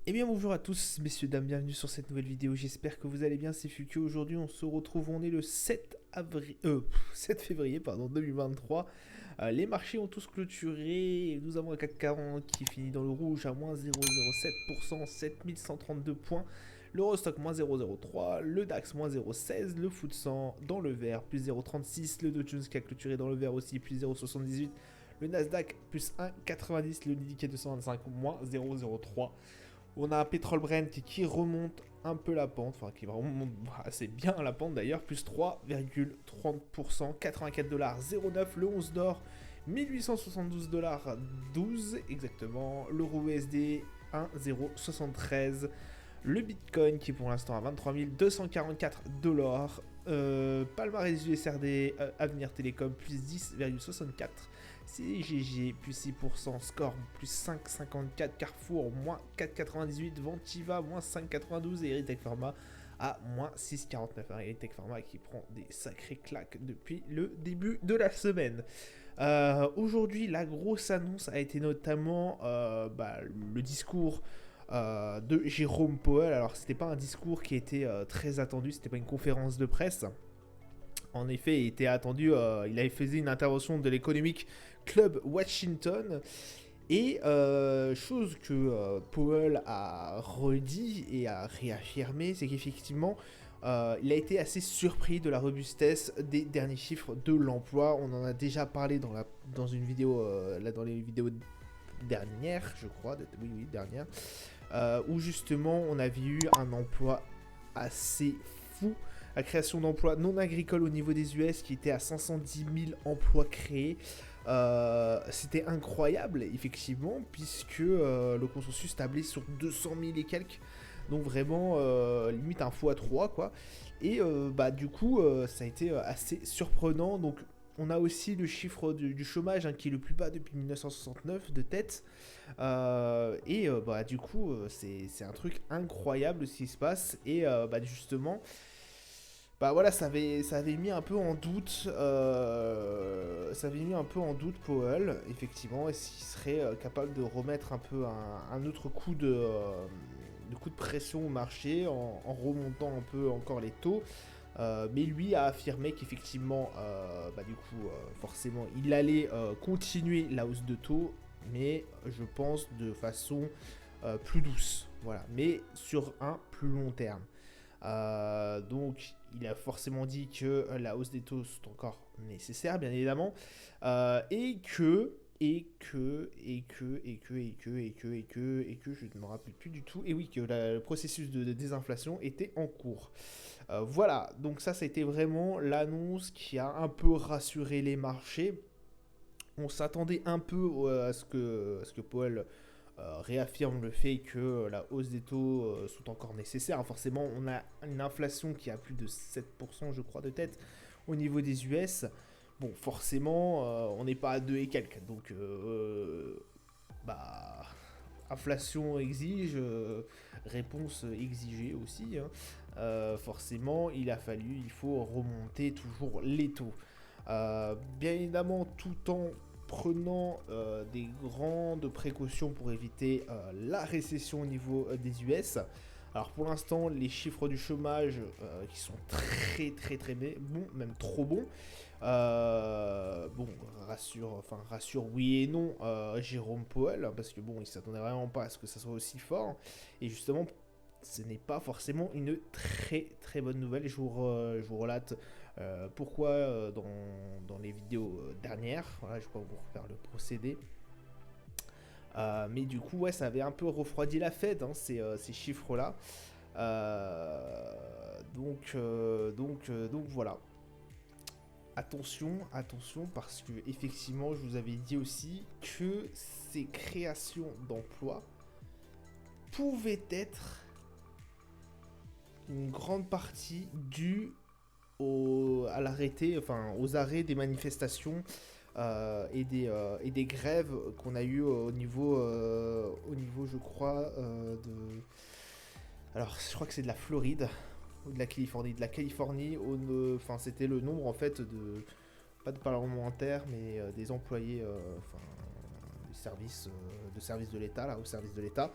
Eh bien bonjour à tous messieurs dames, bienvenue sur cette nouvelle vidéo, j'espère que vous allez bien, c'est Fukio. Aujourd'hui on se retrouve, on est le 7 février 2023. Les marchés ont tous clôturé, nous avons un CAC 40 qui finit dans le rouge à moins 0,07%, 7132 points. L'Eurostock moins 0,03, le DAX moins 0,16, le FTSE 100 dans le vert plus 0,36, le Dow Jones qui a clôturé dans le vert aussi plus 0,78, le Nasdaq plus 1,90, le Nikkei 225 moins 0,03. On a un pétrole Brent qui remonte un peu la pente, enfin qui remonte assez bien la pente d'ailleurs, plus 3,30%, 84 dollars 09, le 11 d'or 1872 dollars 12 exactement, l'euro USD 1,073, le Bitcoin qui est pour l'instant à 23 244 dollars, palmarès USRD, Avenir Télécom plus 10,64, CGG plus 6%, Score plus 5,54, Carrefour moins 4,98, Ventiva moins 5,92 et Eritech Pharma à moins 6,49. Eritech Pharma qui prend des sacrées claques depuis le début de la semaine. Aujourd'hui, la grosse annonce a été notamment le discours de Jérôme Powell. Alors, c'était pas un discours qui était très attendu, c'était pas une conférence de presse. En effet, il était attendu, il avait fait une intervention de l'Economic Club Washington. Et chose que Powell a redit et a réaffirmé, c'est qu'effectivement, il a été assez surpris de la robustesse des derniers chiffres de l'emploi. On en a déjà parlé dans une vidéo, dans les vidéos dernières, je crois, oui, dernière, où justement on avait eu un emploi assez fou. La création d'emplois non agricoles au niveau des US qui était à 510 000 emplois créés. C'était incroyable, effectivement, puisque le consensus tablait sur 200 000 et quelques. Donc vraiment, limite un x3, quoi. Et du coup, ça a été assez surprenant. Donc on a aussi le chiffre du chômage qui est le plus bas depuis 1969 de tête. Du coup, c'est un truc incroyable ce qui se passe. Et justement... Bah voilà, ça avait mis un peu en doute, Powell, effectivement, est-ce qu'il serait capable de remettre un peu un autre coup de pression au marché en remontant un peu encore les taux. Mais lui a affirmé qu'effectivement, forcément, il allait continuer la hausse de taux, mais je pense de façon plus douce, voilà, mais sur un plus long terme. Donc, il a forcément dit que la hausse des taux est encore nécessaire, bien évidemment, et que, je ne me rappelle plus du tout, et oui, que le processus de désinflation était en cours. Voilà, donc ça a été vraiment l'annonce qui a un peu rassuré les marchés. On s'attendait un peu à ce que Powell réaffirme le fait que la hausse des taux sont encore nécessaires. Forcément, on a une inflation qui a plus de 7%, je crois, de tête au niveau des US. Bon, forcément, on n'est pas à 2 et quelques. Donc, inflation exige, réponse exigée aussi, hein. Forcément, il faut remonter toujours les taux. Bien évidemment, tout en prenant des grandes précautions pour éviter la récession au niveau des US. Alors pour l'instant, les chiffres du chômage qui sont très bons, même trop bons. Rassure oui et non Jérôme Powell, hein, parce que bon, il s'attendait vraiment pas à ce que ça soit aussi fort. Et justement, ce n'est pas forcément une très bonne nouvelle. Et je vous relate pourquoi dans les vidéos dernières. Voilà, je vais pas vous refaire le procédé. Mais du coup, ouais, ça avait un peu refroidi la Fed, hein, ces chiffres-là. Donc voilà. Attention, parce que effectivement, je vous avais dit aussi que ces créations d'emplois pouvaient être une grande partie due aux arrêts des manifestations et des grèves qu'on a eu au niveau, je crois, alors, je crois que c'est de la Floride ou de la Californie. De la Californie, c'était le nombre en fait pas de parlementaires, mais des employés, service de l'État, là, au service de l'État,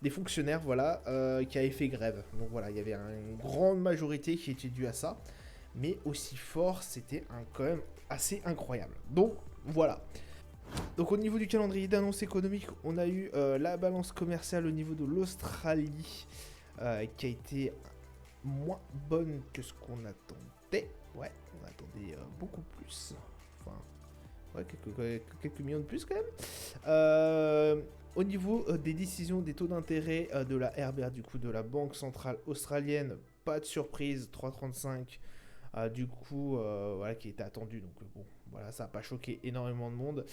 des fonctionnaires, voilà, qui avaient fait grève. Donc voilà, il y avait une grande majorité qui était due à ça, mais aussi fort, c'était quand même assez incroyable. Donc voilà. Donc au niveau du calendrier d'annonces économiques, on a eu la balance commerciale au niveau de l'Australie, qui a été moins bonne que ce qu'on attendait. Ouais, on attendait beaucoup plus. Enfin, ouais, quelques millions de plus quand même. Au niveau des décisions des taux d'intérêt de la RBA, du coup de la Banque Centrale Australienne, pas de surprise, 3,35. Du coup, voilà, qui était attendu. Donc bon, voilà, ça n'a pas choqué énormément de monde.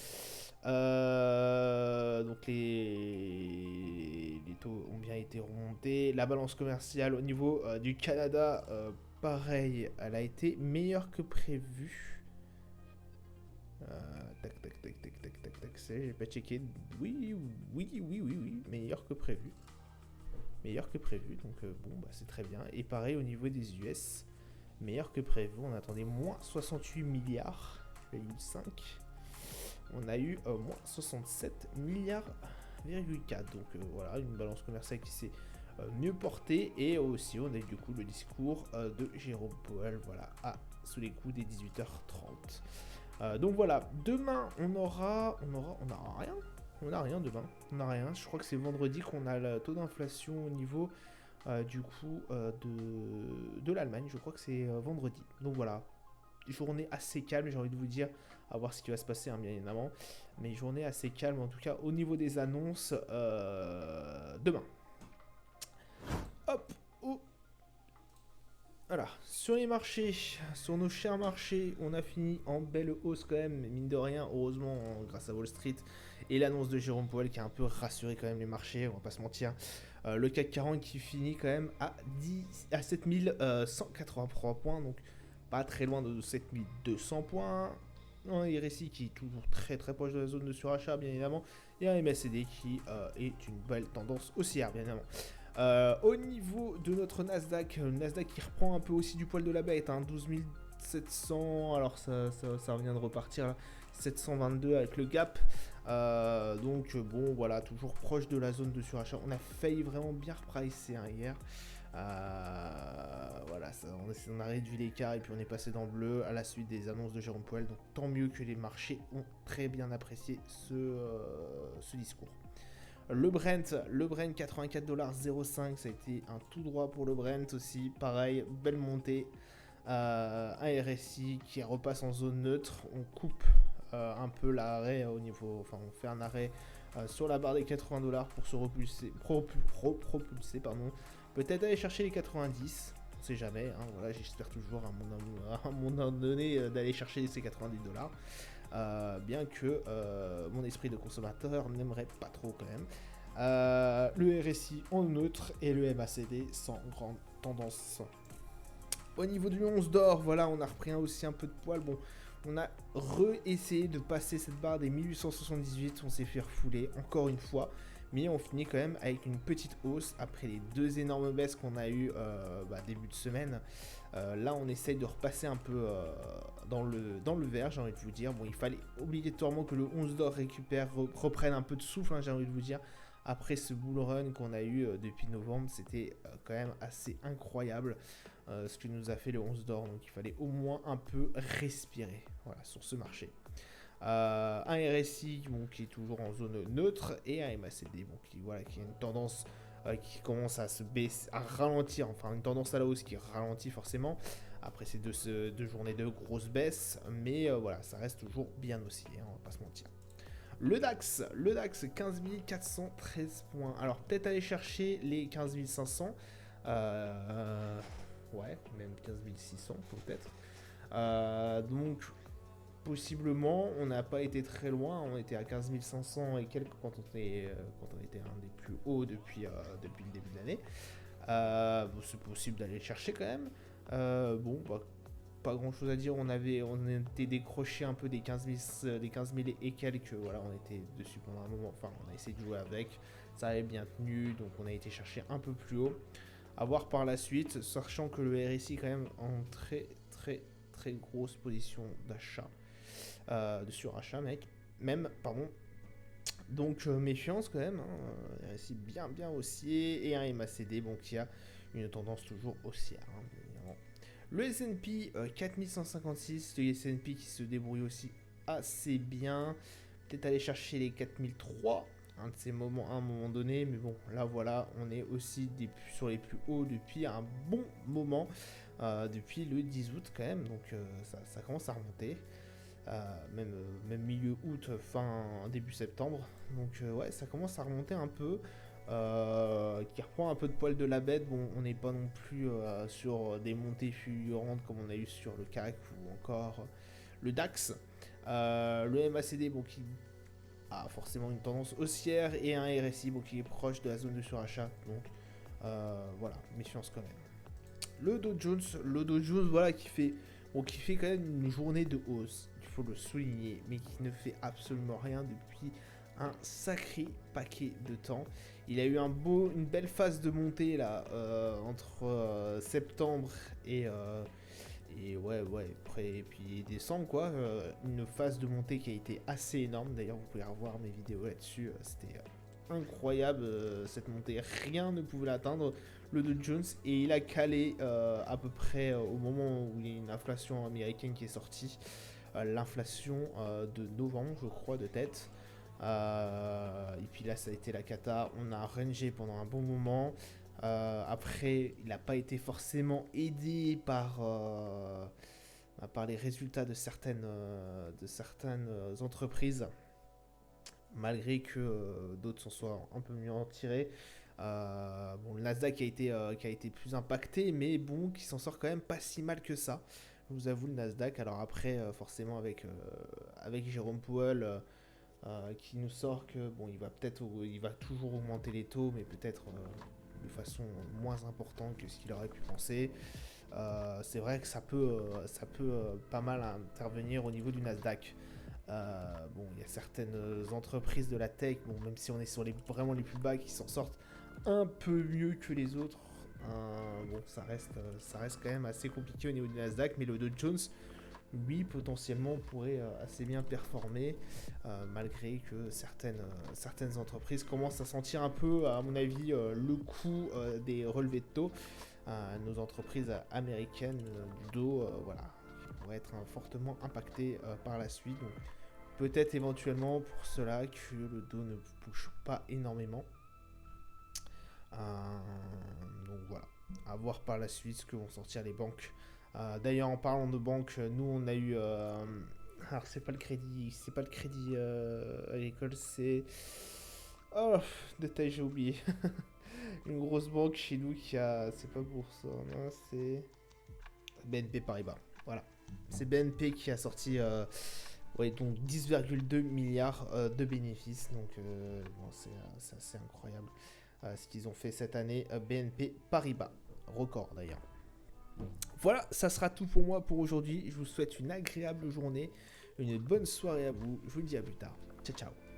Donc les taux ont bien été remontés. La balance commerciale au niveau du Canada, pareil, elle a été meilleure que prévu. J'ai pas checké. Oui, meilleur que prévu. Meilleur que prévu, donc bon, bah, c'est très bien. Et pareil au niveau des US, meilleur que prévu. On attendait moins 68 milliards, 5. On a eu moins 67 milliards,4. Donc voilà, une balance commerciale qui s'est mieux portée. Et aussi, on a eu du coup le discours de Jérôme Powell, voilà, sous les coups des 18h30. Donc voilà, demain, on n'aura rien. On n'a rien demain. On n'a rien. Je crois que c'est vendredi qu'on a le taux d'inflation au niveau du coup de l'Allemagne. Je crois que c'est vendredi. Donc voilà, journée assez calme, j'ai envie de vous dire, à voir ce qui va se passer, hein, bien évidemment, mais journée assez calme en tout cas au niveau des annonces demain. Hop, voilà, sur les marchés, sur nos chers marchés, on a fini en belle hausse quand même, mine de rien, heureusement, grâce à Wall Street et l'annonce de Jérôme Powell qui a un peu rassuré quand même les marchés, on va pas se mentir. Le CAC 40 qui finit quand même à 7183 points, donc pas très loin de 7200 points. Un RSI qui est toujours très très proche de la zone de surachat, bien évidemment. Et un MACD qui est une belle tendance haussière, bien évidemment. Au niveau de notre Nasdaq, le Nasdaq qui reprend un peu aussi du poil de la bête, hein, 12 700, alors ça revient de repartir là, 722 avec le gap. Donc bon, voilà, toujours proche de la zone de surachat. On a failli vraiment bien repricer hier. Voilà, on a réduit l'écart et puis on est passé dans le bleu à la suite des annonces de Jérôme Powell. Donc tant mieux que les marchés ont très bien apprécié ce discours. Le Brent 84,05$, ça a été un tout droit pour le Brent aussi. Pareil, belle montée. Un RSI qui repasse en zone neutre. On coupe un peu l'arrêt au niveau, enfin on fait un arrêt sur la barre des 80$ pour se propulser, pardon. Peut-être aller chercher les 90, on sait jamais, hein, voilà, j'espère toujours à un moment donné d'aller chercher ces 90$, bien que mon esprit de consommateur n'aimerait pas trop quand même. Le RSI en neutre et le MACD sans grande tendance. Au niveau du 11 d'or, voilà, on a repris aussi un peu de poil. Bon, on a essayé de passer cette barre des 1878, on s'est fait refouler encore une fois. Mais on finit quand même avec une petite hausse après les deux énormes baisses qu'on a eues début de semaine. Là, on essaye de repasser un peu dans le vert, j'ai envie de vous dire. Bon, il fallait obligatoirement que le 11 d'or reprenne un peu de souffle, hein, j'ai envie de vous dire. Après ce bull run qu'on a eu depuis novembre, c'était quand même assez incroyable ce que nous a fait le 11 d'or. Donc il fallait au moins un peu respirer, voilà, sur ce marché. Un RSI bon, qui est toujours en zone neutre et un MACD bon, qui a une tendance qui commence à se baisser, à ralentir, enfin une tendance à la hausse qui ralentit forcément après ces deux journées de grosses baisses, mais voilà, ça reste toujours bien haussier, hein, on va pas se mentir. Le DAX 15 413 points. Alors peut-être aller chercher les 15 500. Ouais, même 15 600 peut-être. Donc possiblement, on n'a pas été très loin. On était à 15 500 et quelques quand on était un des plus hauts depuis le début de l'année. Bon, c'est possible d'aller le chercher quand même. Bon, bah, pas grand chose à dire, on était décroché un peu des 15 000 et quelques, voilà, on était dessus pendant un moment, enfin on a essayé de jouer avec, ça avait bien tenu, donc on a été chercher un peu plus haut, à voir par la suite, sachant que le RSI quand même en très très très grosse position d'achat, de surachat mec, même, pardon, Donc méfiance quand même, hein, RSI bien haussier et un MACD bon, qui a une tendance toujours haussière. Hein, évidemment. Le S&P 4156, le S&P qui se débrouille aussi assez bien. Peut-être aller chercher les 4003, un de ces moments à un moment donné, mais bon, là voilà, on est aussi sur les plus hauts depuis un bon moment, depuis le 10 août quand même, donc ça commence à remonter. Même milieu août, fin début septembre. Donc ouais, ça commence à remonter un peu. Qui reprend un peu de poil de la bête. Bon, on n'est pas non plus sur des montées fulgurantes comme on a eu sur le CAC ou encore le DAX. Le MACD, bon, qui a forcément une tendance haussière et un RSI, bon, qui est proche de la zone de surachat. Donc voilà, méfiance quand même. Le Dow Jones, voilà, qui fait quand même une journée de hausse, il faut le souligner, mais qui ne fait absolument rien depuis un sacré paquet de temps. Il a eu une belle phase de montée là, entre septembre et puis décembre quoi. Une phase de montée qui a été assez énorme. D'ailleurs, vous pouvez revoir mes vidéos là-dessus. C'était incroyable cette montée. Rien ne pouvait l'atteindre, le Dow Jones, et il a calé à peu près au moment où il y a une inflation américaine qui est sortie. L'inflation de novembre, je crois, de tête. Et puis là, ça a été la cata. On a rangé pendant un bon moment. Après, il n'a pas été forcément aidé par les résultats de certaines entreprises, malgré que d'autres s'en soient un peu mieux en tirés. Bon, le Nasdaq qui a été plus impacté, mais bon, qui s'en sort quand même pas si mal que ça. Je vous avoue, le Nasdaq. Alors après, forcément, avec Jérôme Powell, qui nous sort que bon, il va toujours augmenter les taux, mais peut-être de façon moins importante que ce qu'il aurait pu penser. C'est vrai que ça peut pas mal intervenir au niveau du Nasdaq. Bon, il y a certaines entreprises de la tech, bon, même si on est sur vraiment les plus bas, qui s'en sortent un peu mieux que les autres. Bon, ça reste quand même assez compliqué au niveau du Nasdaq, mais le Dow Jones, lui, potentiellement, pourrait assez bien performer, malgré que certaines entreprises commencent à sentir un peu, à mon avis, le coût des relevés de taux. Nos entreprises américaines du dos, voilà, qui pourraient être fortement impactées par la suite. Donc, peut-être éventuellement pour cela que le dos ne bouge pas énormément. Donc voilà, à voir par la suite ce que vont sortir les banques. D'ailleurs, en parlant de banques, nous on a eu, alors c'est pas le crédit agricole, c'est, oh, détail, j'ai oublié. Une grosse banque chez nous qui a, c'est pas Boursorama, non, c'est BNP Paribas. Voilà, c'est BNP qui a sorti donc 10,2 milliards de bénéfices. Donc bon, c'est assez incroyable ce qu'ils ont fait cette année. BNP Paribas, record d'ailleurs. Voilà, ça sera tout pour moi pour aujourd'hui. Je vous souhaite une agréable journée, une bonne soirée à vous. Je vous dis à plus tard. Ciao, ciao.